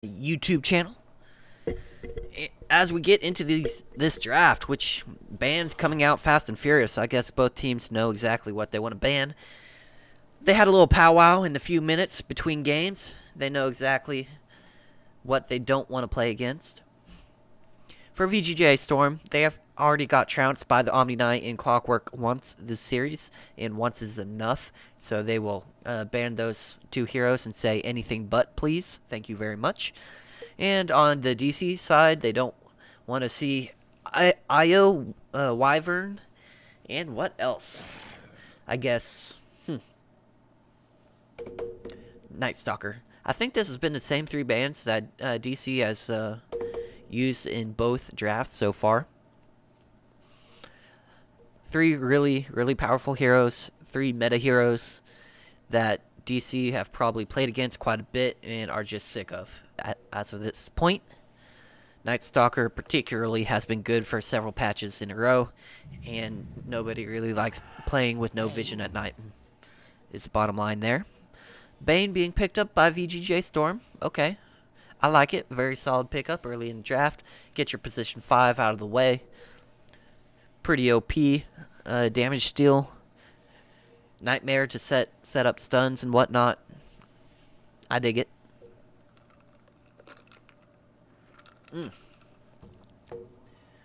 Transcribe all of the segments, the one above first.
YouTube channel. As we get into this draft, which bans coming out fast and furious, I guess both teams know exactly what they want to ban. They had a little powwow in the few minutes between games. They know exactly what they don't want to play against. For VGJ Storm, they have already got trounced by the Omni Knight in Clockwork once this series, and once is enough. So they will ban those two heroes and say anything but please. Thank you very much. And on the DC side, they don't want to see Io, Wyvern, and what else? I guess Night Stalker. I think this has been the same three bans that DC has used in both drafts so far. Three really, really powerful heroes, three meta heroes that DC have probably played against quite a bit and are just sick of as of this point. Night Stalker particularly has been good for several patches in a row, and nobody really likes playing with no vision at night, is the bottom line there. Bane being picked up by VGJ Storm. Okay. I like it. Very solid pickup early in the draft. Get your position 5 out of the way. Pretty OP. Damage steal. Nightmare to set up stuns and whatnot. I dig it.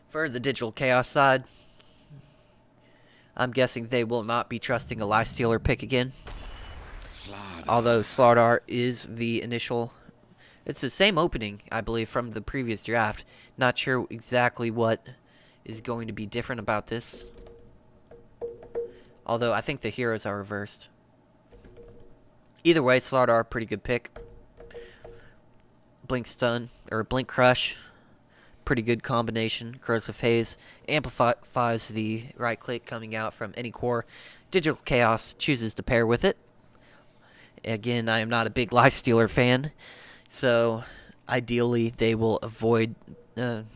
For the Digital Chaos side, I'm guessing they will not be trusting a Lifestealer pick again. Although Slardar is the initial. It's the same opening, I believe, from the previous draft. Not sure exactly what is going to be different about this. Although I think the heroes are reversed. Either way, Slardar, pretty good pick. Blink Stun, or Blink Crush. Pretty good combination. Corrosive Haze amplifies the right click coming out from any core. Digital Chaos chooses to pair with it. Again, I am not a big Lifestealer fan. So, ideally, they will avoid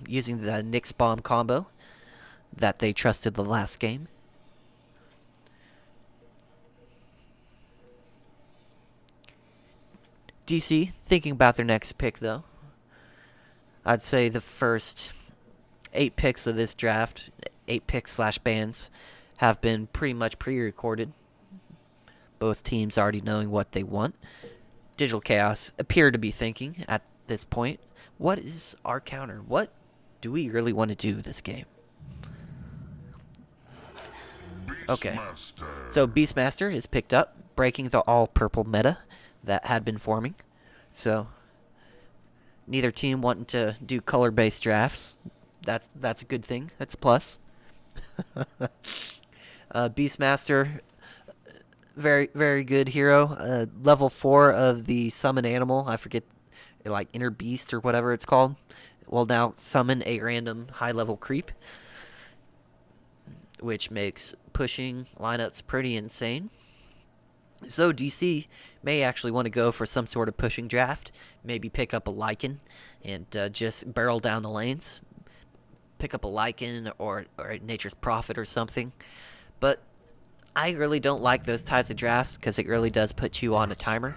using the Nyx Bomb combo that they trusted the last game. DC, thinking about their next pick, though. I'd say the first 8 picks of this draft, 8 picks / bans, have been pretty much pre-recorded. Both teams already knowing what they want. Digital Chaos appear to be thinking at this point, what is our counter? What do we really want to do this game? Okay, so Beastmaster is picked up, breaking the all-purple meta that had been forming. So, neither team wanting to do color-based drafts. That's a good thing. That's a plus. Beastmaster, very, very good hero. Level 4 of the summon animal. I forget, like Inner Beast or whatever it's called. Will now summon a random high-level creep, which makes pushing lineups pretty insane. So DC may actually want to go for some sort of pushing draft. Maybe pick up a Lycan and just barrel down the lanes. Pick up a Lycan or Nature's Prophet or something. But I really don't like those types of drafts because it really does put you on a timer.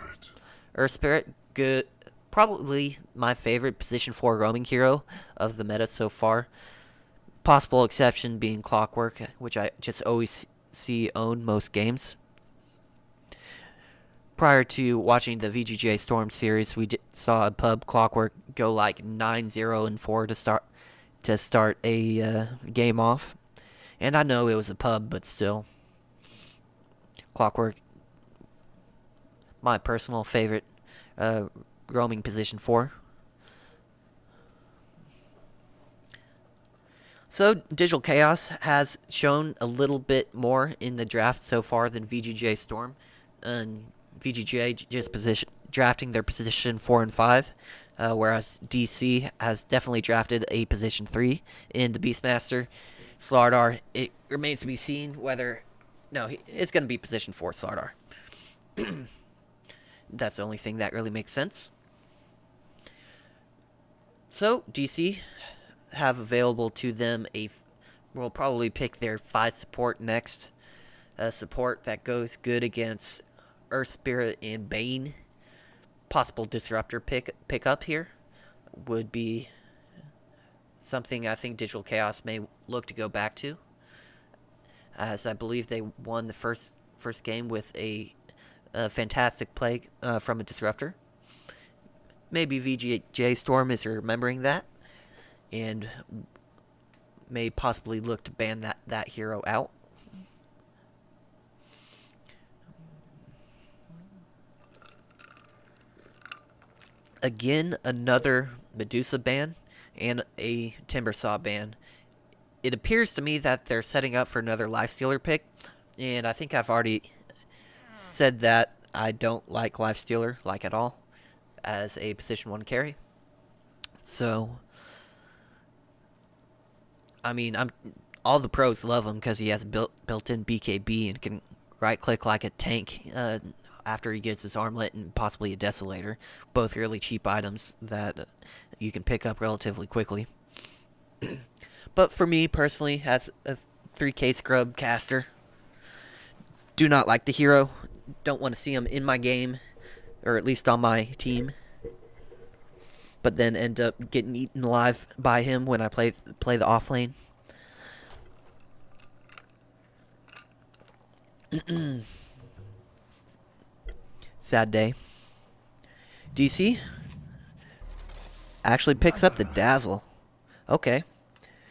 Earth Spirit, good. Probably my favorite position 4 roaming hero of the meta so far. Possible exception being Clockwork, which I just always see own most games. Prior to watching the VGJ Storm series, we saw a pub Clockwork go like 9-0-4 to start a game off. And I know it was a pub, but still. Clockwork, my personal favorite roaming position 4. So, Digital Chaos has shown a little bit more in the draft so far than VGJ Storm. And VGJ just drafting their position 4 and 5, whereas DC has definitely drafted a position 3 in the Beastmaster. Slardar, it remains to be seen whether... No, it's going to be position 4 Slardar. That's the only thing that really makes sense. So, DC have available to them will probably pick their 5 support next. Support that goes good against Earth Spirit and Bane. possible disruptor pick up here would be something I think Digital Chaos may look to go back to, as I believe they won the first game with a fantastic play from a disruptor. Maybe VGJ Storm is remembering that, and may possibly look to ban that hero out. Again, another Medusa ban and a Timbersaw ban. It appears to me that they're setting up for another Lifestealer pick, and I think I've already said that I don't like Lifestealer, like at all, as a position 1 carry. So, I mean, all the pros love him because he has built-in BKB and can right-click like a tank after he gets his armlet and possibly a Desolator. Both really cheap items that you can pick up relatively quickly. But for me, personally, as a 3K scrub caster, do not like the hero. Don't want to see him in my game, or at least on my team. But then end up getting eaten alive by him when I play the off lane. Sad day. DC actually picks up the Dazzle. Okay.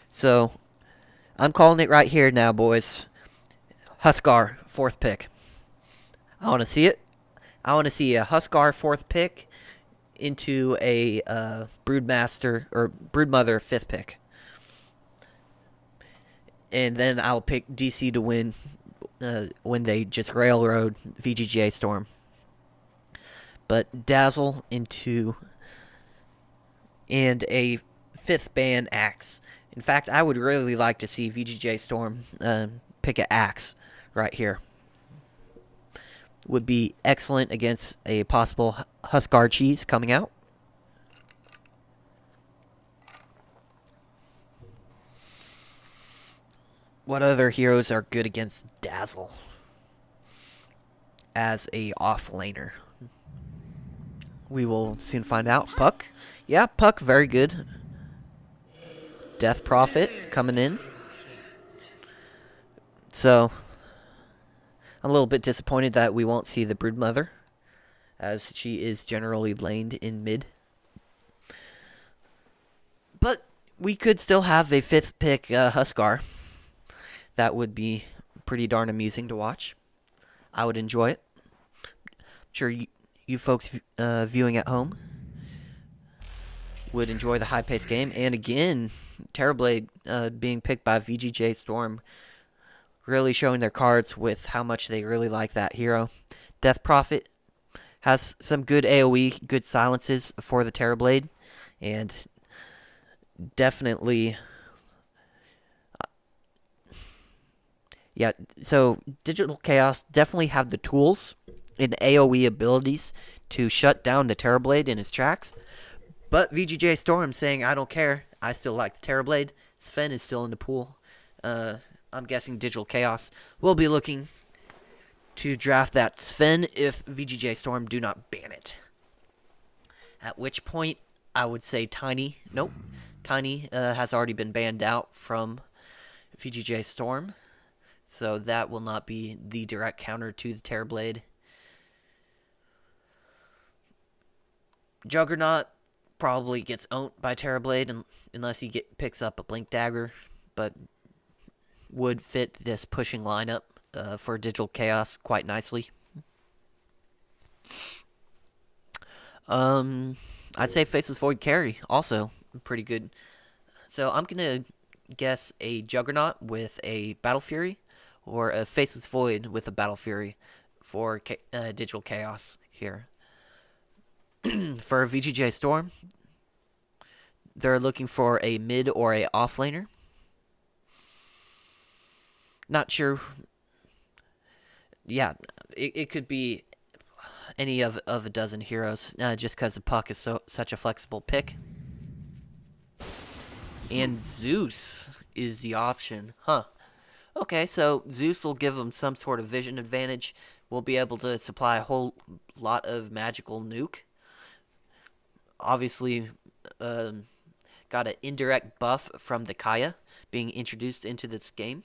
So, I'm calling it right here now, boys. Huskar, 4th pick. I want to see it. I want to see a Huskar 4th pick into a Broodmaster or Broodmother 5th pick. And then I'll pick DC to win when they just railroad VGJ Storm. But Dazzle into and a 5th ban Axe. In fact, I would really like to see VGJ Storm pick an Axe right here. Would be excellent against a possible Huskar cheese coming out. What other heroes are good against Dazzle as a off-laner? We will soon find out. Puck. Yeah, Puck, very good. Death Prophet coming in. So, I'm a little bit disappointed that we won't see the Broodmother, as she is generally laned in mid. But we could still have a 5th pick Huskar. That would be pretty darn amusing to watch. I would enjoy it. I'm sure you folks viewing at home would enjoy the high-paced game. And again, Terrorblade being picked by VGJ Storm, really showing their cards with how much they really like that hero. Death Prophet has some good AoE, good silences for the Terrorblade, and definitely... yeah, so Digital Chaos definitely have the tools and AoE abilities to shut down the Terrorblade in his tracks. But VGJ Storm saying, I don't care. I still like the Terrorblade. Sven is still in the pool. I'm guessing Digital Chaos will be looking to draft that Sven if VGJ Storm do not ban it. At which point, I would say Tiny. Nope. Tiny has already been banned out from VGJ Storm. So that will not be the direct counter to the Terrorblade. Juggernaut probably gets owned by Terrorblade unless he picks up a Blink Dagger, but would fit this pushing lineup for Digital Chaos quite nicely. I'd say Faceless Void carry also pretty good. So I'm gonna guess a Juggernaut with a Battle Fury, or a Faceless Void with a Battle Fury for Digital Chaos here. For VGJ Storm, they're looking for a mid or a offlaner. Not sure. Yeah, it could be any of a dozen heroes, just because the Puck is such a flexible pick. And Zeus is the option. Huh. Okay, so Zeus will give him some sort of vision advantage. We'll be able to supply a whole lot of magical nuke. obviously got an indirect buff from the Kaya being introduced into this game.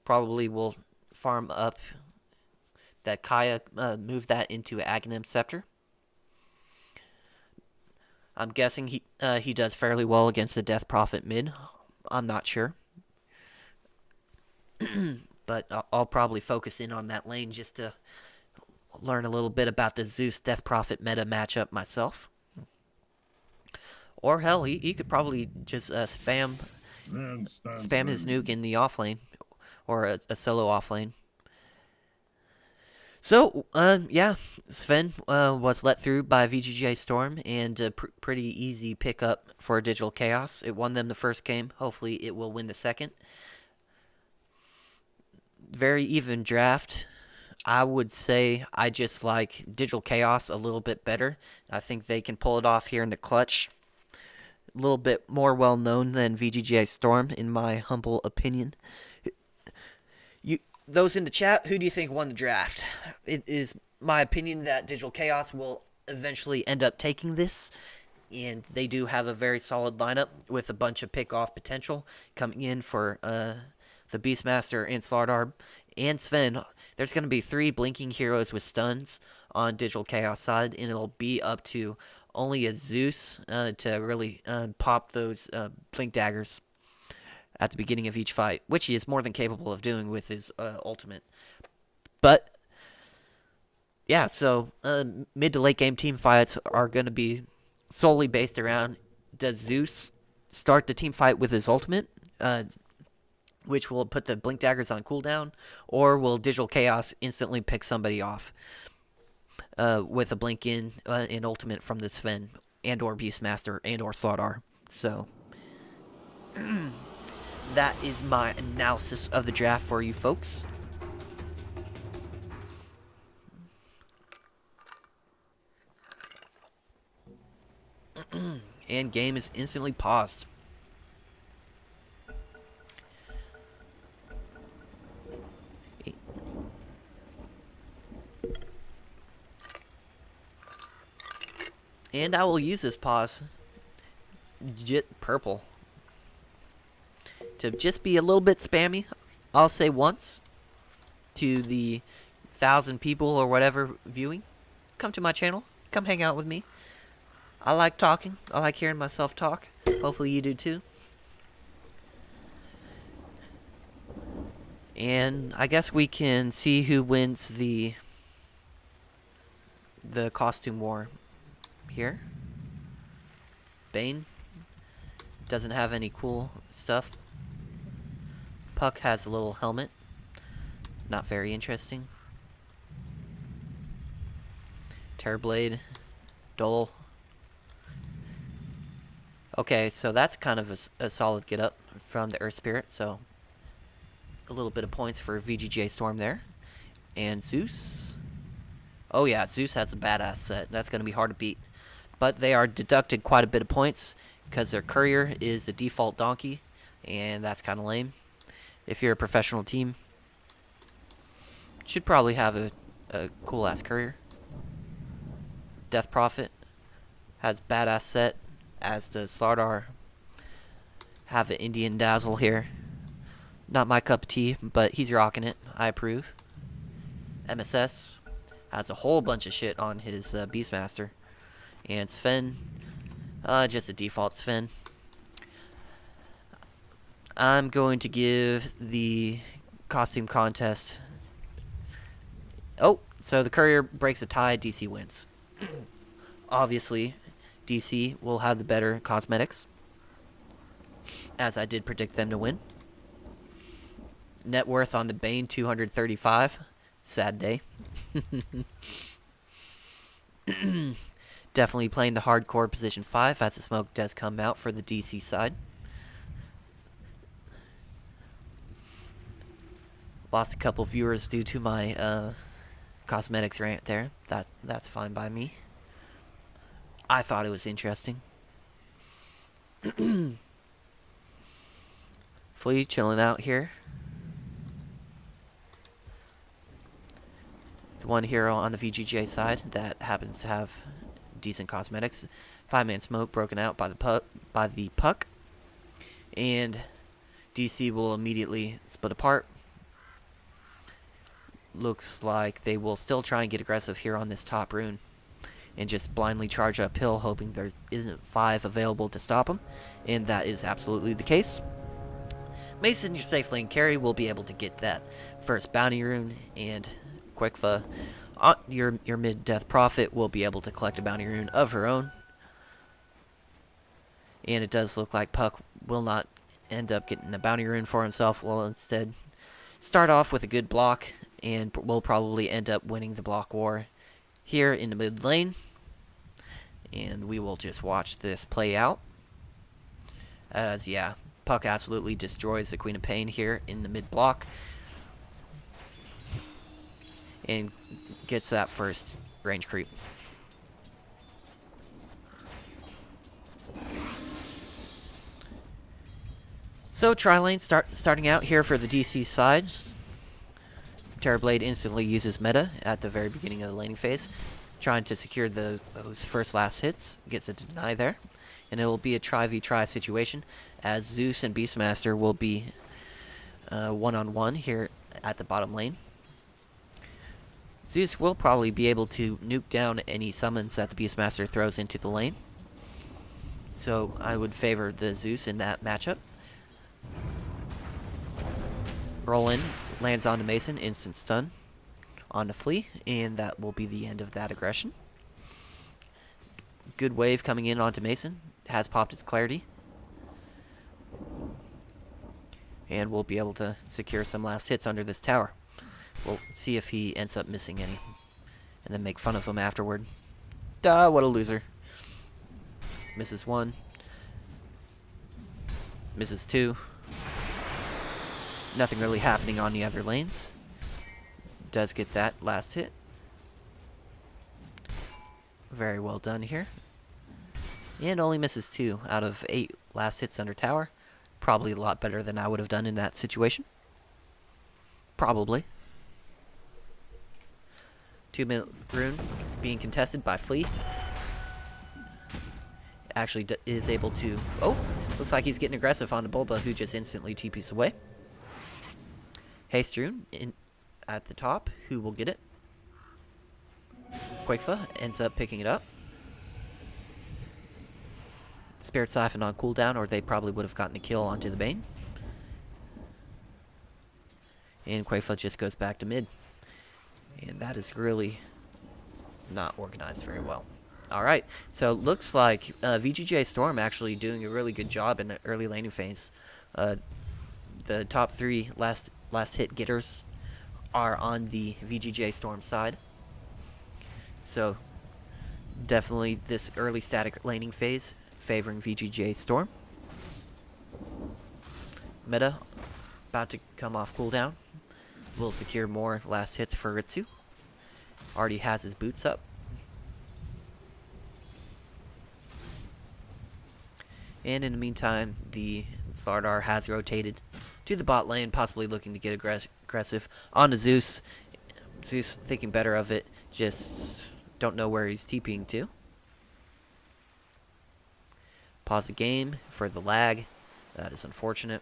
Probably will farm up that Kaya, move that into Aghanim Scepter. I'm guessing he does fairly well against the Death Prophet mid. I'm not sure. But I'll probably focus in on that lane just to learn a little bit about the Zeus Death Prophet meta matchup myself. Or hell, he could probably just spam his nuke in the off lane, or a solo off lane. So, yeah, Sven was let through by VGJ Storm, and a pretty easy pickup for Digital Chaos. It won them the first game. Hopefully it will win the second. Very even draft. I would say I just like Digital Chaos a little bit better. I think they can pull it off here in the clutch. A little bit more well known than VGJ Storm, in my humble opinion. Those in the chat, who do you think won the draft? It is my opinion that Digital Chaos will eventually end up taking this, and they do have a very solid lineup with a bunch of pick-off potential coming in for the Beastmaster and Slardar and Sven. There's going to be 3 blinking heroes with stuns on Digital Chaos side, and it'll be up to only a Zeus to really pop those blink daggers at the beginning of each fight, which he is more than capable of doing with his ultimate. But, yeah, so mid to late game team fights are going to be solely based around, does Zeus start the team fight with his ultimate, which will put the blink daggers on cooldown, or will Digital Chaos instantly pick somebody off with a blink in ultimate from the Sven and or Beastmaster and or Slardar. So that is my analysis of the draft for you folks. And game is instantly paused. And I will use this pause, Jit Purple, to just be a little bit spammy. I'll say once to the 1,000 people or whatever viewing, come to my channel, come hang out with me. I like talking. I like hearing myself talk. Hopefully you do too. And I guess we can see who wins the costume war here. Bane doesn't have any cool stuff. Puck has a little helmet. Not very interesting. Terrorblade. Dull. Okay, so that's kind of a solid get up from the Earth Spirit, so a little bit of points for VGJ Storm there. And Zeus. Oh yeah, Zeus has a badass set. That's going to be hard to beat. But they are deducted quite a bit of points because their courier is a default donkey, and that's kind of lame. If you're a professional team, should probably have a cool-ass courier. Death Prophet has badass set, as does Slardar. Have an Indian Dazzle here. Not my cup of tea, but he's rocking it. I approve. MSS has a whole bunch of shit on his Beastmaster. And Sven, just a default Sven. I'm going to give the costume contest. Oh, so the courier breaks a tie, DC wins. Obviously, DC will have the better cosmetics, as I did predict them to win. Net worth on the Bane, 235. Sad day. Definitely playing the hardcore position 5 as the smoke does come out for the DC side. Lost a couple viewers due to my cosmetics rant there. That's fine by me. I thought it was interesting. Flea chilling out here. The one hero on the VGJ side that happens to have decent cosmetics. 5-man smoke broken out by the puck, and DC will immediately split apart. Looks like they will still try and get aggressive here on this top rune and just blindly charge uphill, hoping there isn't 5 available to stop them, and that is absolutely the case. Mason, your safe lane carry, will be able to get that first bounty rune, and Quickfa, your mid-death prophet, will be able to collect a bounty rune of her own. And it does look like Puck will not end up getting a bounty rune for himself. Will instead start off with a good block, and will probably end up winning the block war here in the mid lane. And we will just watch this play out. As, yeah, Puck absolutely destroys the Queen of Pain here in the mid block. And gets that first range creep. So, tri-lane starting out here for the DC side. Terrorblade instantly uses meta at the very beginning of the laning phase, trying to secure those first last hits. Gets a deny there. And it will be a tri-v-tri situation, as Zeus and Beastmaster will be one-on-one here at the bottom lane. Zeus will probably be able to nuke down any summons that the Beastmaster throws into the lane. So I would favor the Zeus in that matchup. Roll in, lands onto Mason, instant stun onto Flea, and that will be the end of that aggression. Good wave coming in onto Mason, has popped his clarity. And we'll be able to secure some last hits under this tower. We'll see if he ends up missing any, and then make fun of him afterward. Duh, what a loser. Misses 1. Misses 2. Nothing really happening on the other lanes. Does get that last hit. Very well done here. And only misses 2 out of 8 last hits under tower. Probably a lot better than I would have done in that situation. Probably. 2-minute rune being contested by Flea. Actually is able to... Oh! Looks like he's getting aggressive on the Bulba, who just instantly TPs away. Haste rune at the top. Who will get it? Quakefa ends up picking it up. Spirit Siphon on cooldown, or they probably would have gotten a kill onto the Bane. And Quakefa just goes back to mid. And that is really not organized very well. Alright, so it looks like VGJ Storm actually doing a really good job in the early laning phase. The top 3 last hit getters are on the VGJ Storm side. So definitely this early static laning phase favoring VGJ Storm. Meta about to come off cooldown. Will secure more last hits for Ritsu. Already has his boots up. And in the meantime, the Slardar has rotated to the bot lane, possibly looking to get aggressive onto Zeus. Zeus thinking better of it, just don't know where he's TPing to. Pause the game for the lag. That is unfortunate.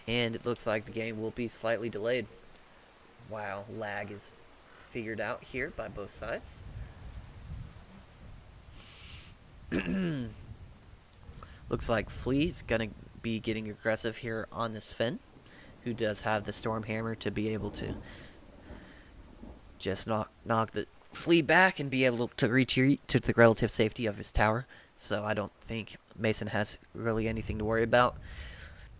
And it looks like the game will be slightly delayed while lag is figured out here by both sides. Looks like Flea's gonna be getting aggressive here on this Finn, who does have the Storm Hammer to be able to just knock the Flea back and be able to retreat to the relative safety of his tower. So I don't think Mason has really anything to worry about.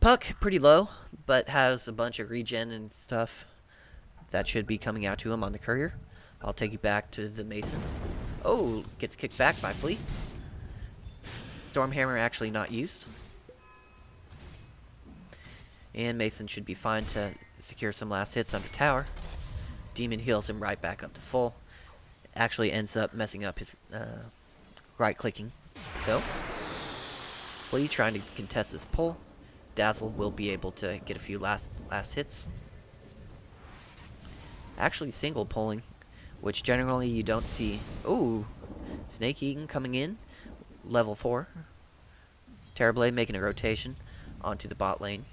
Puck, pretty low, but has a bunch of regen and stuff that should be coming out to him on the courier. I'll take you back to the Mason. Oh, gets kicked back by Flea. Stormhammer actually not used. And Mason should be fine to secure some last hits on the tower. Demon heals him right back up to full. Actually ends up messing up his right-clicking, though. Flea trying to contest this pull. Dazzle will be able to get a few last hits. Actually single pulling which generally you don't see. Ooh, Snake Eaton coming in, level 4. Terrorblade making a rotation onto the bot lane.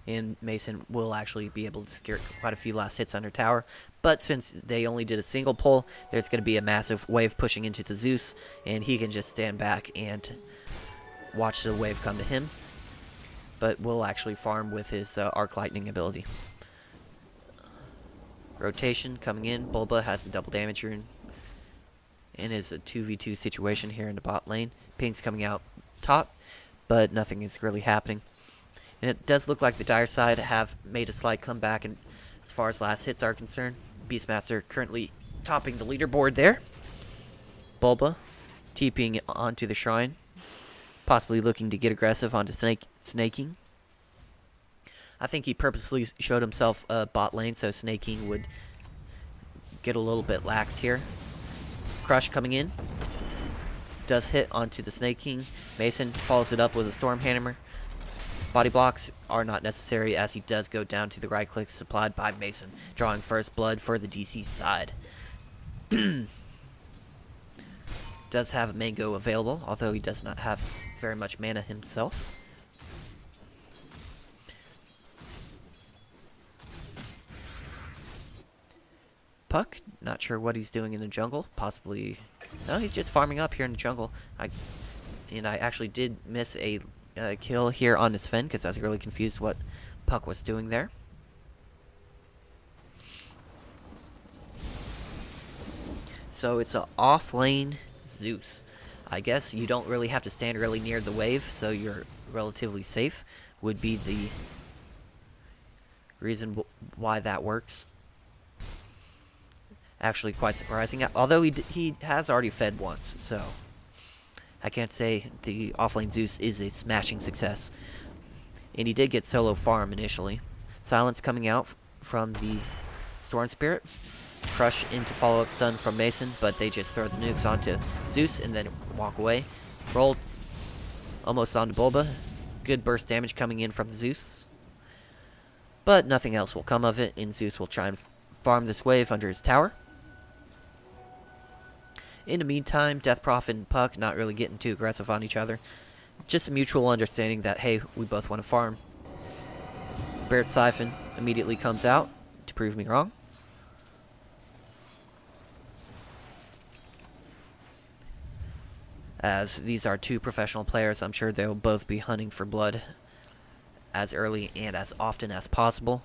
And Mason will actually be able to secure quite a few last hits under tower. But since they only did a single pull, there's going to be a massive wave pushing into the Zeus, and he can just stand back and watch the wave come to him. But will actually farm with his Arc Lightning ability. Rotation coming in. Bulba has the double damage rune. And is a 2v2 situation here in the bot lane. Pink's coming out top, but nothing is really happening. And it does look like the Dire side have made a slight comeback and as far as last hits are concerned. Beastmaster currently topping the leaderboard there. Bulba TPing onto the shrine. Possibly looking to get aggressive onto Snaking. I think he purposely showed himself bot lane so Snaking would get a little bit laxed here. Crush coming in. Does hit onto the Snaking. Mason follows it up with a Storm Hammer. Body blocks are not necessary as he does go down to the right click supplied by Mason, drawing first blood for the DC side. Does have Mango available, although he does not have very much mana himself. Puck, not sure what he's doing in the jungle. Possibly, no, he's just farming up here in the jungle. I actually did miss a kill here on his Sven because I was really confused what Puck was doing there. So it's an off-lane Zeus. I guess you don't really have to stand really near the wave, so you're relatively safe, would be the reason why that works. Actually quite surprising, although he has already fed once, so I can't say the offlane Zeus is a smashing success. And he did get solo farm initially. Silence coming out from the Storm Spirit. Crush into follow-up stun from Mason, but they just throw the nukes onto Zeus and then walk away. Roll almost onto Bulba. Good burst damage coming in from Zeus. But nothing else will come of it, and Zeus will try and farm this wave under his tower. In the meantime, Death Prophet and Puck not really getting too aggressive on each other. Just a mutual understanding that, hey, we both want to farm. Spirit Siphon immediately comes out to prove me wrong. As these are two professional players, I'm sure they'll both be hunting for blood as early and as often as possible.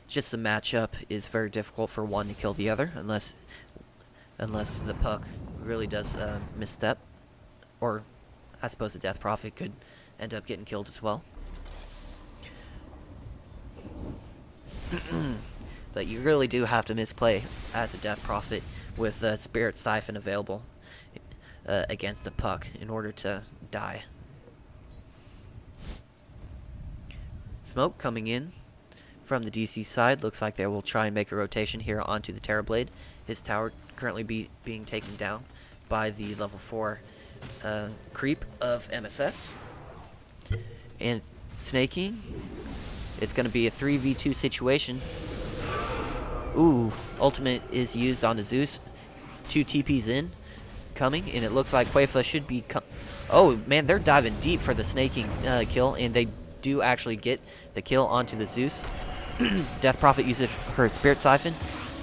Just the matchup is very difficult for one to kill the other, unless the Puck really does misstep, or I suppose the Death Prophet could end up getting killed as well. But you really do have to misplay as a Death Prophet with Spirit Siphon available against the Puck in order to die. Smoke coming in from the DC side. Looks like they will try and make a rotation here onto the Terrorblade. His tower currently being taken down by the level 4 creep of MSS. And Snaking, it's going to be a 3v2 situation. Ooh, ultimate is used on the Zeus. 2 TPs in, coming, and it looks like Quaifa should be... Oh, man, they're diving deep for the Snaking kill, and they do actually get the kill onto the Zeus. Death Prophet uses her Spirit Siphon.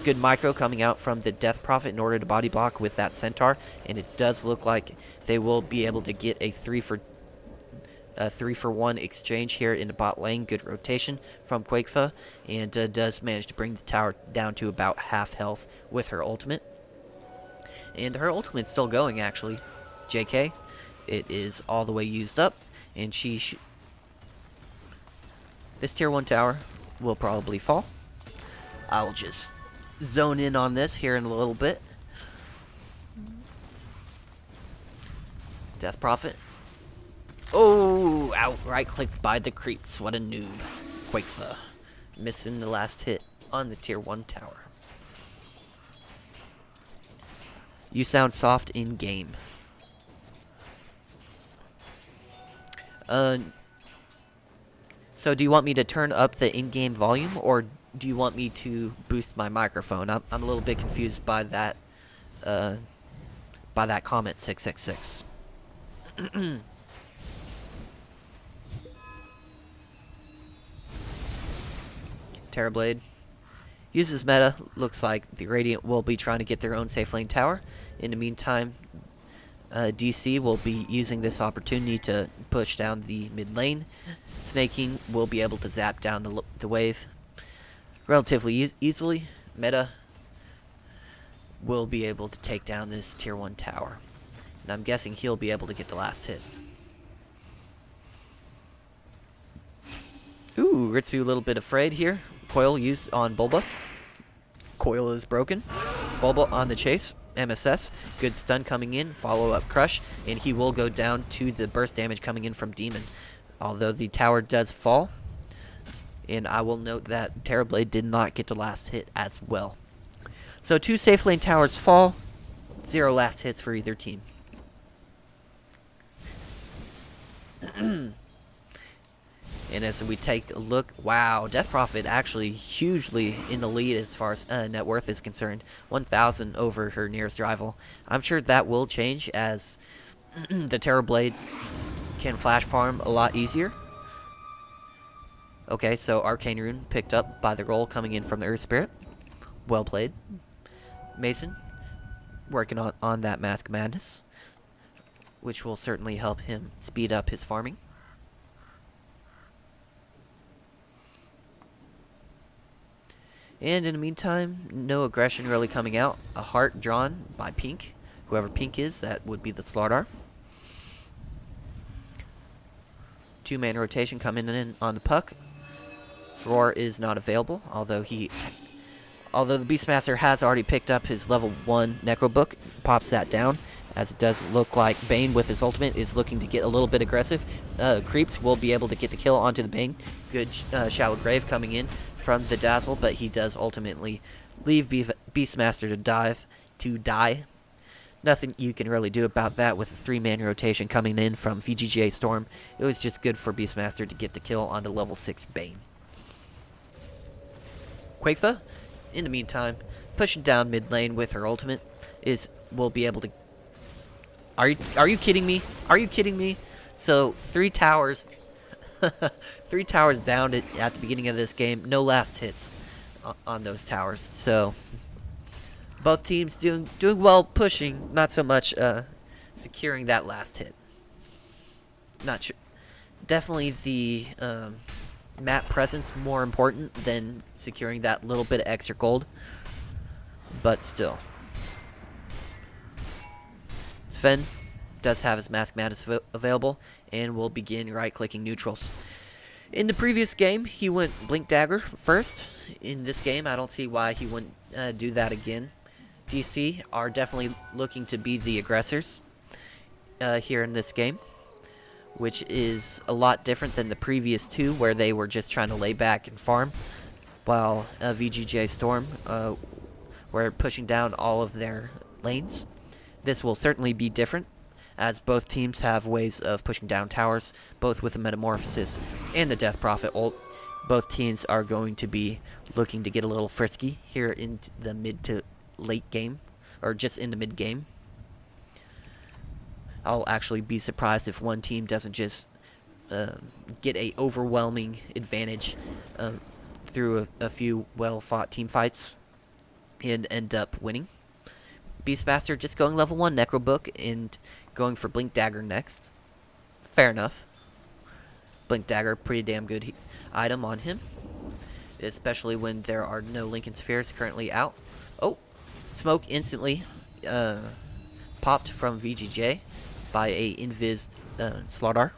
Good micro coming out from the Death Prophet in order to body block with that Centaur, and it does look like they will be able to get a 3-for-1 exchange here in the bot lane. Good rotation from Quaifa, and does manage to bring the tower down to about half health with her ultimate. And her ultimate's still going, actually. JK, it is all the way used up, and this tier 1 tower will probably fall. I'll just zone in on this here in a little bit. Death Prophet. Oh, outright clicked by the creeps. What a noob. Quaifa missing the last hit on the tier 1 tower. You sound soft in game. So do you want me to turn up the in-game volume, or do you want me to boost my microphone? I'm a little bit confused by that comment, 666. Terrorblade uses meta. Looks like the Radiant will be trying to get their own safe lane tower. In the meantime, DC will be using this opportunity to push down the mid lane. Snake King will be able to zap down the wave relatively easily. Meta will be able to take down this tier 1 tower. And I'm guessing he'll be able to get the last hit. Ooh, Ritsu a little bit afraid here. Coil used on Bulba. Coil is broken. Bulba on the chase. MSS. Good stun coming in. Follow-up crush. And he will go down to the burst damage coming in from Demon. Although the tower does fall. And I will note that Terrorblade did not get the last hit as well. So 2 safe lane towers fall. 0 last hits for either team. And as we take a look, wow, Death Prophet actually hugely in the lead as far as net worth is concerned. 1,000 over her nearest rival. I'm sure that will change as the Terrorblade can flash farm a lot easier. Okay, so Arcane Rune picked up by the roll coming in from the Earth Spirit. Well played. Mason working on that Mask Madness, which will certainly help him speed up his farming. And in the meantime, no aggression really coming out. A heart drawn by Pink. Whoever Pink is, that would be the Slardar. 2-man rotation coming in on the puck. Roar is not available, although the Beastmaster has already picked up his level 1 Necro Book. Pops that down, as it does look like Bane with his ultimate is looking to get a little bit aggressive. Creeps will be able to get the kill onto the Bane. Good Shallow Grave coming in from the Dazzle, but he does ultimately leave Beastmaster to die. Nothing you can really do about that with a 3-man rotation coming in from VGJ Storm. It was just good for Beastmaster to get the kill on the level 6 Bane. Quakefa, in the meantime, pushing down mid lane with her ultimate, will be able to. Are you kidding me? Are you kidding me? So 3 towers, 3 towers down at the beginning of this game. No last hits on those towers. So both teams doing well pushing, not so much securing that last hit. Not sure. Definitely the map presence more important than securing that little bit of extra gold, but still. Sven does have his Mask Madness available and will begin right-clicking neutrals. In the previous game, he went Blink Dagger first. In this game, I don't see why he wouldn't do that again. DC are definitely looking to be the aggressors here in this game, which is a lot different than the previous 2, where they were just trying to lay back and farm, while VGJ Storm were pushing down all of their lanes. This will certainly be different, as both teams have ways of pushing down towers, both with the Metamorphosis and the Death Prophet ult. Both teams are going to be looking to get a little frisky here in the mid to late game, or just in the mid game. I'll actually be surprised if one team doesn't just get a overwhelming advantage through a few well-fought team fights and end up winning. Beastmaster just going level 1 Necro Book and going for Blink Dagger next. Fair enough. Blink Dagger, pretty damn good item on him, especially when there are no Lincoln Spheres currently out. Oh, smoke instantly popped from VGJ by a invis Slardar.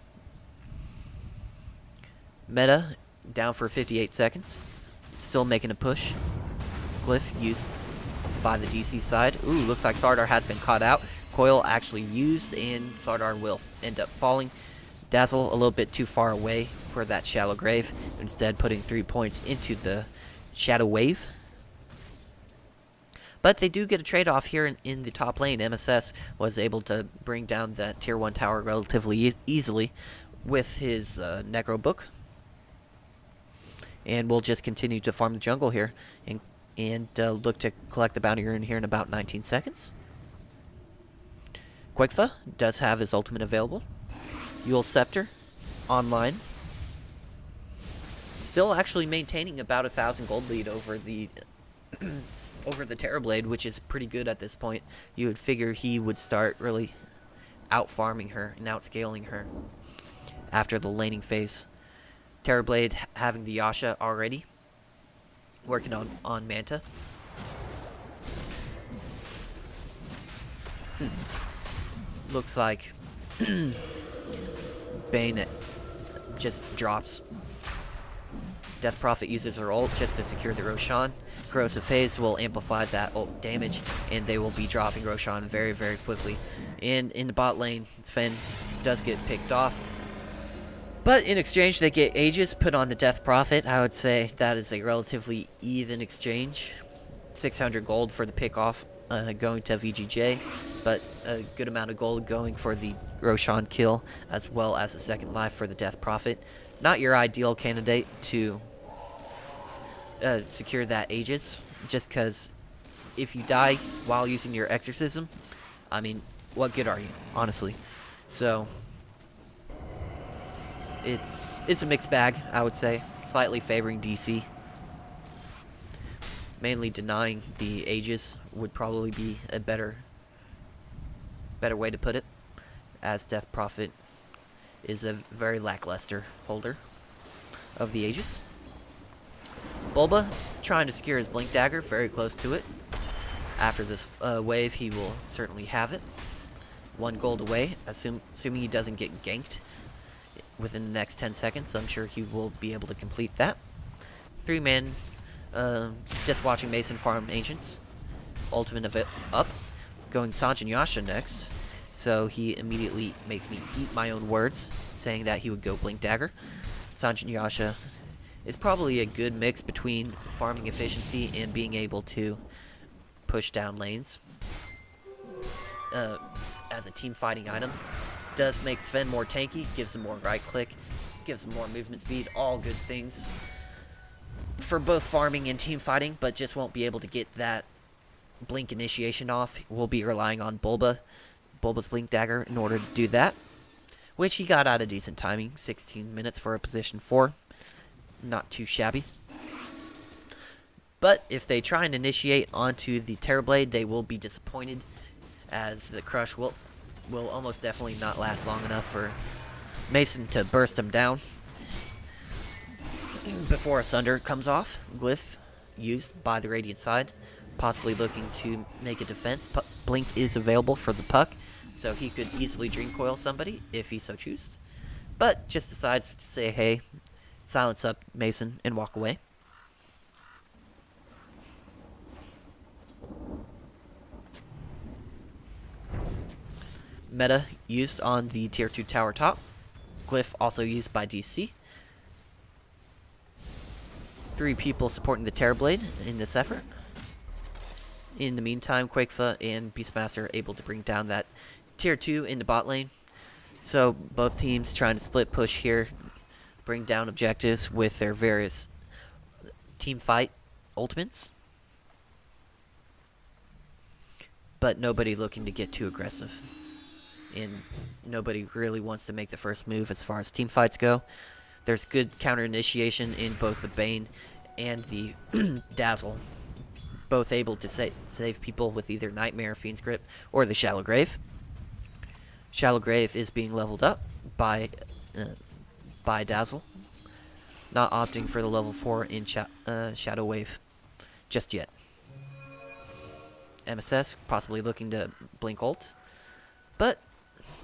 Meta down for 58 seconds. Still making a push. Glyph used by the DC side. Ooh, looks like Slardar has been caught out. Coil actually used, and Slardar will end up falling. Dazzle a little bit too far away for that Shallow Grave, instead putting 3 points into the Shadow Wave. But they do get a trade-off here in the top lane. MSS was able to bring down that tier 1 tower relatively easily with his Necro Book. And we'll just continue to farm the jungle here and look to collect the bounty rune here in about 19 seconds. Quakefa does have his ultimate available. Yule Scepter online. Still actually maintaining about 1,000 gold lead over the over the Terrorblade, which is pretty good at this point. You would figure he would start really out farming her and outscaling her after the laning phase. Terrorblade having the Yasha already, working on Manta. Looks like Bane just drops. Death Prophet uses her ult just to secure the Roshan. Corrosive Haze will amplify that ult damage, and they will be dropping Roshan very, very quickly. And in the bot lane, Sven does get picked off. But in exchange, they get Aegis put on the Death Prophet. I would say that is a relatively even exchange. 600 gold for the pick-off going to VGJ, but a good amount of gold going for the Roshan kill, as well as a second life for the Death Prophet. Not your ideal candidate to secure that Aegis, just because if you die while using your Exorcism, I mean, what good are you, honestly? So it's a mixed bag, I would say. Slightly favoring DC. Mainly denying the Aegis would probably be a better way to put it, as Death Prophet is a very lackluster holder of the Aegis. Bulba trying to secure his Blink Dagger, very close to it. After this wave, he will certainly have it. 1 gold away, assuming he doesn't get ganked within the next 10 seconds. I'm sure he will be able to complete that. 3-man, just watching Mason farm Ancients. Ultimate of it up. Going Sanjin Yasha next. So he immediately makes me eat my own words, saying that he would go Blink Dagger. Sanjin Yasha is probably a good mix between farming efficiency and being able to push down lanes. As a team fighting item. Does make Sven more tanky, gives him more right click, gives him more movement speed, all good things for both farming and team fighting, but just won't be able to get that blink initiation off. We'll be relying on Bulba's Blink Dagger in order to do that, which he got out of decent timing. 16 minutes for a position 4. Not too shabby. But if they try and initiate onto the Terrorblade, they will be disappointed, as the crush will almost definitely not last long enough for Mason to burst him down before a Sunder comes off. Glyph used by the Radiant side, possibly looking to make a defense. Blink is available for the Puck, so he could easily Dream Coil somebody if he so chooses, but just decides to say, hey, silence up Mason, and walk away. Meta used on the tier 2 tower top. Glyph also used by DC. 3 people supporting the Terrorblade in this effort. In the meantime, Quakefa and Beastmaster are able to bring down that tier 2 in the bot lane. So both teams trying to split push here, bring down objectives with their various team fight ultimates. But nobody looking to get too aggressive. And nobody really wants to make the first move as far as team fights go. There's good counter initiation in both the Bane and the Dazzle, both able to save people with either Nightmare, Fiend's Grip, or the Shallow Grave. Shallow Grave is being leveled up by Dazzle, not opting for the level 4 in Shadow Wave just yet. MSS possibly looking to blink ult, but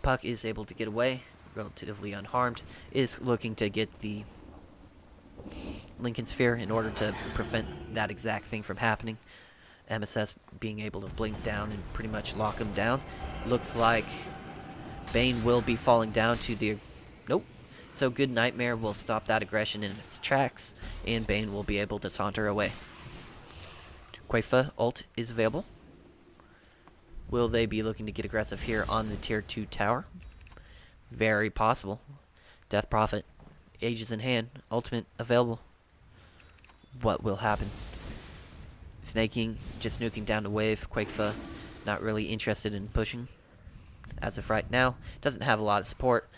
Puck is able to get away, relatively unharmed, is looking to get the Lincoln Sphere in order to prevent that exact thing from happening. MSS being able to blink down and pretty much lock him down. Looks like Bane will be falling down to the... Nope. So Good Nightmare will stop that aggression in its tracks, and Bane will be able to saunter away. Quakefa ult is available. Will they be looking to get aggressive here on the tier 2 tower? Very possible. Death Prophet, Aegis in hand, ultimate available. what will happen. Snaking, just nuking down the wave. Quakefa, not really interested in pushing. As of right now, doesn't have a lot of support.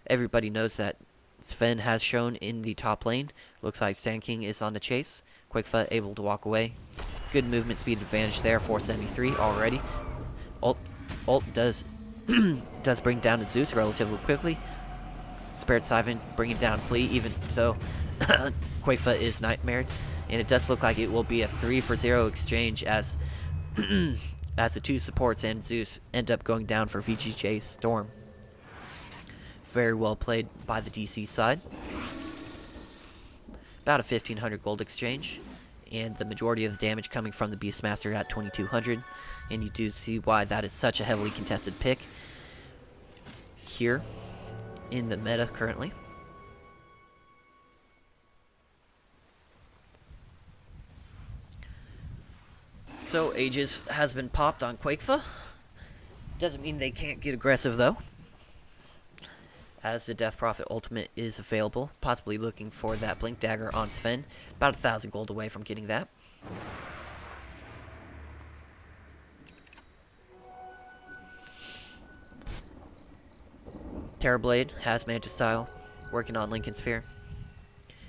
Everybody knows that Sven has shown in the top lane. Looks like Sand King is on the chase. Quakefa able to walk away. Good movement speed advantage there for 73 already. Ult does does bring down the Zeus relatively quickly. Spirit Siphon bringing down Flea, even though Quakefa is nightmared. And it does look like it will be a 3-for-0 exchange as as the two supports and Zeus end up going down for VGJ Storm. Very well played by the DC side. About a 1,500 gold exchange, and the majority of the damage coming from the Beastmaster at 2,200. And you do see why that is such a heavily contested pick here in the meta currently. So Aegis has been popped on Quakefa. Doesn't mean they can't get aggressive though, as the Death Prophet ultimate is available. Possibly looking for that Blink Dagger on Sven. About 1,000 gold away from getting that. Terrorblade has Manta Style, working on Lincoln Sphere.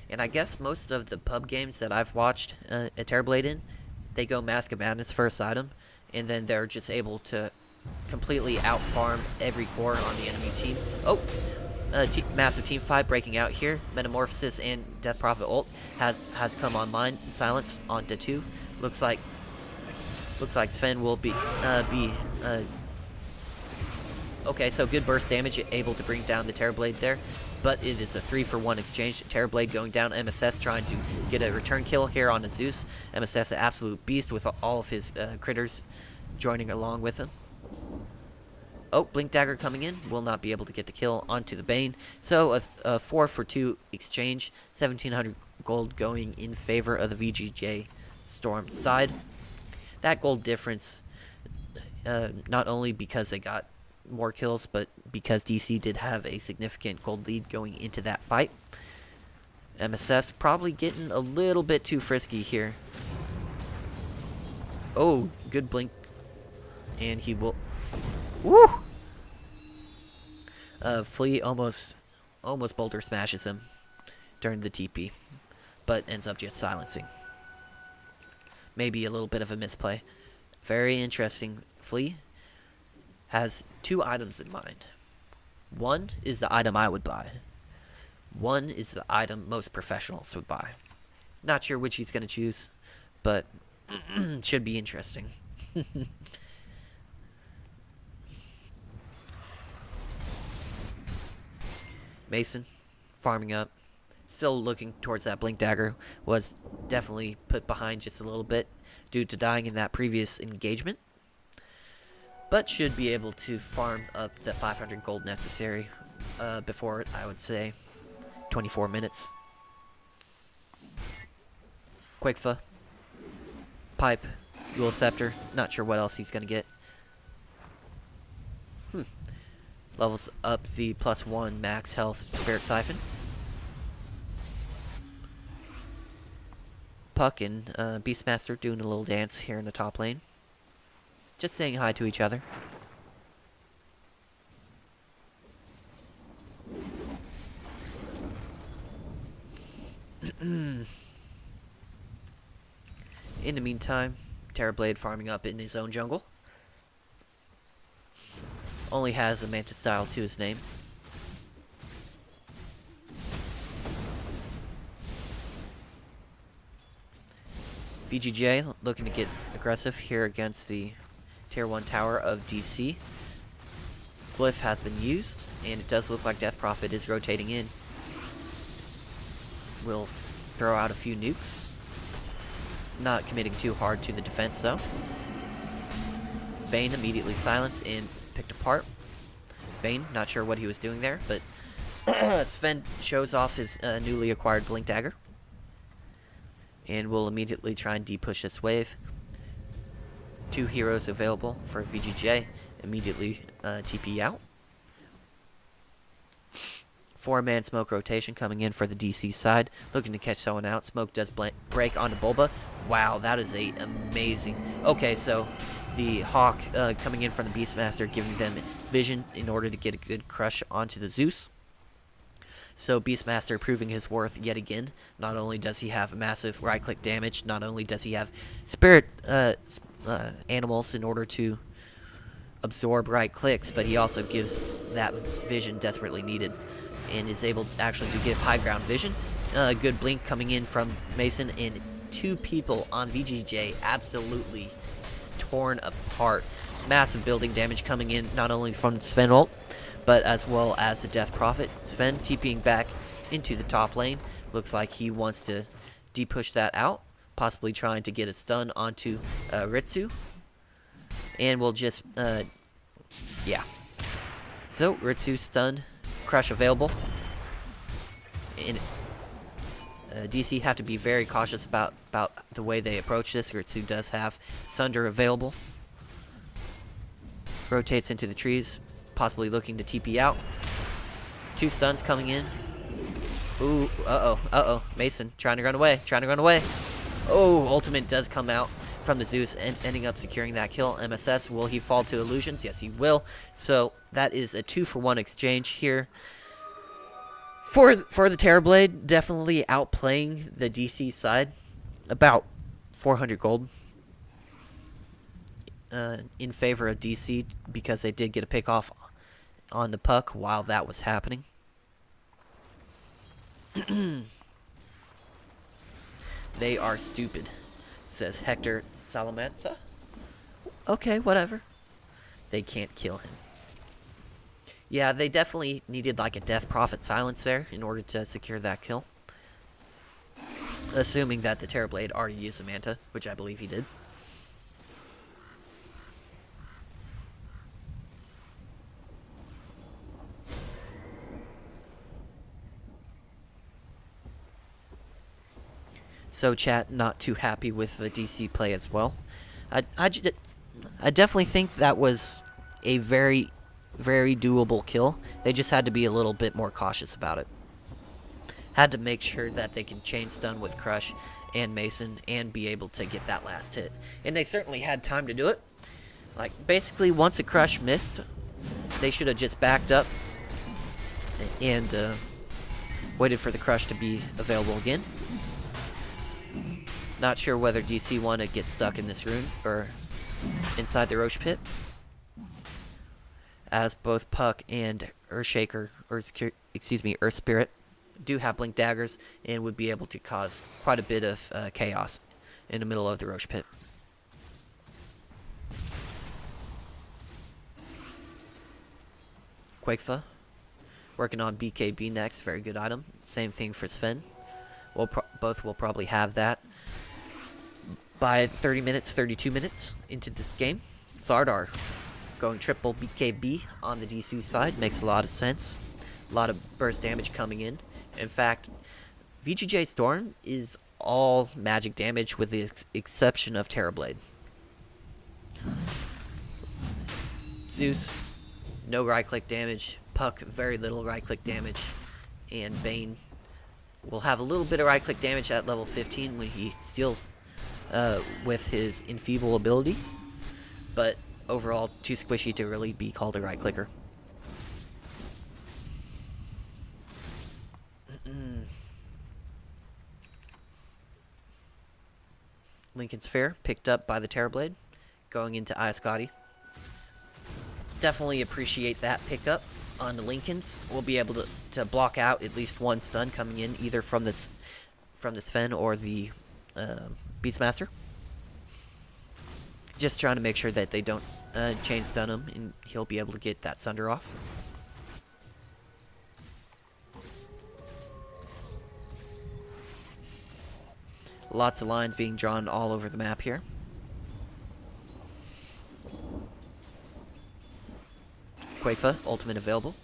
And I guess most of the pub games that I've watched a Terrorblade in, they go Mask of Madness first item, and then they're just able to completely out-farm every core on the enemy team. Oh! Massive team fight breaking out here. Metamorphosis and Death Prophet ult has come online. Silence onto 2. Looks like Sven will be okay, so good burst damage, able to bring down the Terrorblade there. But it is a 3-for-1 exchange. Terrorblade going down. MSS trying to get a return kill here on the Zeus. MSS, an absolute beast with all of his critters joining along with him. Oh, Blink Dagger coming in. Will not be able to get the kill onto the Bane. So a 4-for-2 exchange. 1,700 gold going in favor of the VGJ Storm side. That gold difference, not only because they got more kills, but because DC did have a significant gold lead going into that fight. MSS probably getting a little bit too frisky here. Oh, good blink. And he will... Woo! Flea almost boulder smashes him during the TP, but ends up just silencing. Maybe a little bit of a misplay. Very interesting. Flea has 2 items in mind. One is the item I would buy. One is the item most professionals would buy. Not sure which he's going to choose, but should be interesting. Mason, farming up. Still looking towards that Blink Dagger. Was definitely put behind just a little bit due to dying in that previous engagement. But should be able to farm up the 500 gold necessary before, I would say, 24 minutes. Quakefa. Pipe. Dual Scepter. Not sure what else he's going to get. Levels up the +1 max health Spirit Siphon. Puck and Beastmaster doing a little dance here in the top lane. Just saying hi to each other. In the meantime, Terrorblade farming up in his own jungle. Only has a Manta Style to his name. VGJ looking to get aggressive here against the Tier 1 tower of DC. Glyph has been used, and it does look like Death Prophet is rotating in. Will throw out a few nukes. Not committing too hard to the defense, though. Bane immediately silenced and picked apart. Bane, not sure what he was doing there, but Sven shows off his newly acquired Blink Dagger. And will immediately try and de-push this wave. 2 heroes available for VGJ. Immediately TP out. Four-man smoke rotation coming in for the DC side, looking to catch someone out. Smoke does break onto Bulba. Wow, that is a amazing. Okay, so the Hawk coming in from the Beastmaster, giving them vision in order to get a good crush onto the Zeus. So Beastmaster proving his worth yet again. Not only does he have massive right-click damage, not only does he have spirit animals in order to absorb right clicks, but he also gives that vision desperately needed, and is able actually to give high ground vision. Good blink coming in from Mason, and two people on VGJ absolutely torn apart. Massive building damage coming in, not only from the Sven ult, but as well as the Death Prophet. Sven TPing back into the top lane. Looks like he wants to de-push that out, possibly trying to get a stun onto Ritsu. And we'll just, yeah. So, Ritsu stunned, crush available. And DC have to be very cautious about the way they approach this. Ritsu does have Sunder available. Rotates into the trees, possibly looking to TP out. Two stuns coming in. Ooh, uh-oh. Mason trying to run away, Oh, ultimate does come out from the Zeus and ending up securing that kill. MSS, will he fall to illusions? Yes, he will. So that is a 2-for-1 exchange here. For the Terrorblade, definitely outplaying the DC side. About 400 gold in favor of DC, because they did get a pick off on the puck while that was happening. They are stupid, says Hector Salamanca. Okay, whatever. They can't kill him. Yeah, they definitely needed like a Death Prophet silence there in order to secure that kill. Assuming that the Terrorblade already used the Manta, which I believe he did. So chat, not too happy with the DC play as well. I definitely think that was a very, very doable kill. They just had to be a little bit more cautious about it. Had to make sure that they can chain stun with Crush and Mason and be able to get that last hit. And they certainly had time to do it. Like, basically, once a Crush missed, they should have just backed up and waited for the Crush to be available again. Not sure whether DC want to get stuck in this rune or inside the Roche pit, as both Puck and Earthshaker, or excuse me, Earth Spirit, do have blink daggers and would be able to cause quite a bit of chaos in the middle of the Roche pit. Quakefa working on BKB next, very good item. Same thing for Sven. Both will probably have that by 30 minutes, 32 minutes into this game. Zardar going triple BKB on the DC side makes a lot of sense. A lot of burst damage coming in. In fact, VGJ Storm is all magic damage with the exception of Terrorblade. Zeus, no right click damage. Puck, very little right click damage. And Bane will have a little bit of right click damage at level 15 when he steals with his enfeeble ability, but overall too squishy to really be called a right clicker. Lincoln's Fair picked up by the Terrorblade going into Iascati. Definitely appreciate that pickup on the Lincolns. We'll be able to block out at least one stun coming in either from this Sven or the Beastmaster. Just trying to make sure that they don't chain stun him, and he'll be able to get that Sunder off. Lots of lines being drawn all over the map here. Quakefa, ultimate available.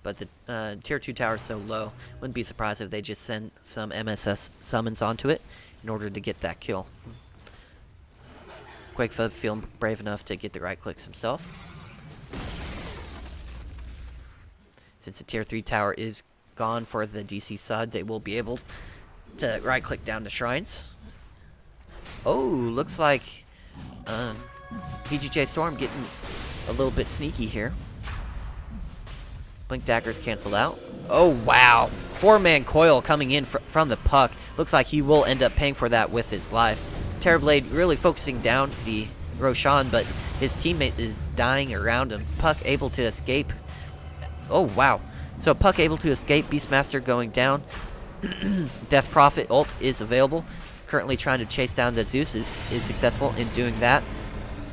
But the tier 2 tower is so low, wouldn't be surprised if they just send some MSS summons onto it in order to get that kill. Quakefa feeling brave enough to get the right clicks himself. Since the tier 3 tower is gone for the DC side, they will be able to right-click down the shrines. Oh, looks like VGJ Storm getting a little bit sneaky here. Blink Dagger's canceled out. Oh, wow. 4-man coil coming in from the Puck. Looks like he will end up paying for that with his life. Terrorblade really focusing down the Roshan, but his teammate is dying around him. Puck able to escape. Oh, wow. So Puck able to escape. Beastmaster going down. Death Prophet ult is available. Currently trying to chase down the Zeus. Is successful in doing that.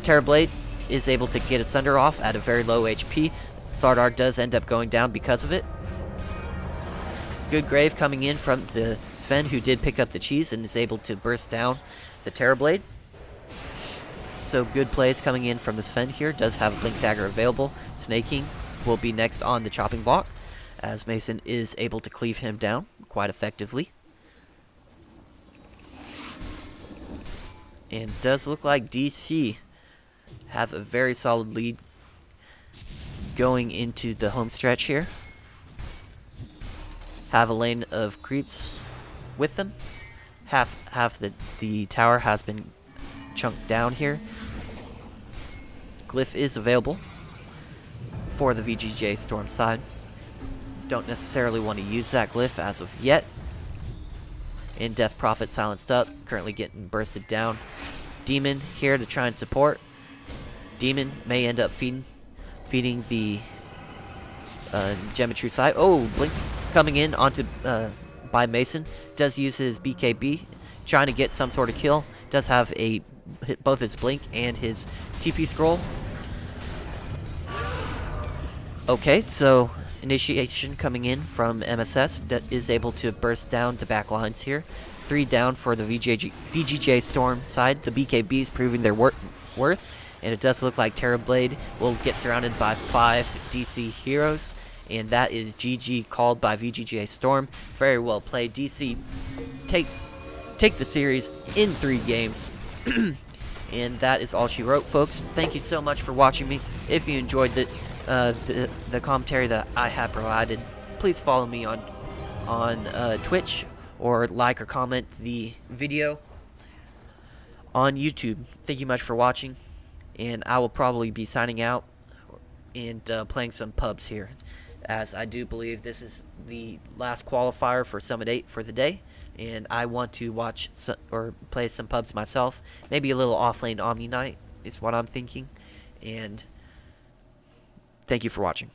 Terrorblade is able to get a Sunder off at a very low HP. Slardar does end up going down because of it. Good grave coming in from the Sven, who did pick up the cheese and is able to burst down the Terrorblade. So good plays coming in from the Sven here. Does have a Blink Dagger available. Snaking will be next on the chopping block, as Mason is able to cleave him down quite effectively. And it does look like DC have a very solid lead going into the home stretch here. Have a lane of creeps with them. Half the tower has been chunked down here. Glyph is available for the VGJ Storm side. Don't necessarily want to use that Glyph as of yet. And Death Prophet silenced up, currently getting bursted down. Demon here to try and support. Demon may end up feeding the Geometry side. Oh, Blink coming in onto by Mason. Does use his BKB, trying to get some sort of kill. Does have both his Blink and his TP scroll. Okay, so initiation coming in from MSS that is able to burst down the back lines here. 3 down for the VGJ Storm side. The BKBs proving their worth. And it does look like Terrorblade will get surrounded by 5 DC heroes. And that is GG called by VGJ Storm. Very well played. DC take the series in 3 games. And that is all she wrote, folks. Thank you so much for watching me. If you enjoyed the commentary that I have provided, please follow me on Twitch, or like or comment the video on YouTube. Thank you much for watching. And I will probably be signing out and playing some pubs here, as I do believe this is the last qualifier for Summit 8 for the day. And I want to watch or play some pubs myself. Maybe a little off-lane Omni Night is what I'm thinking. And thank you for watching.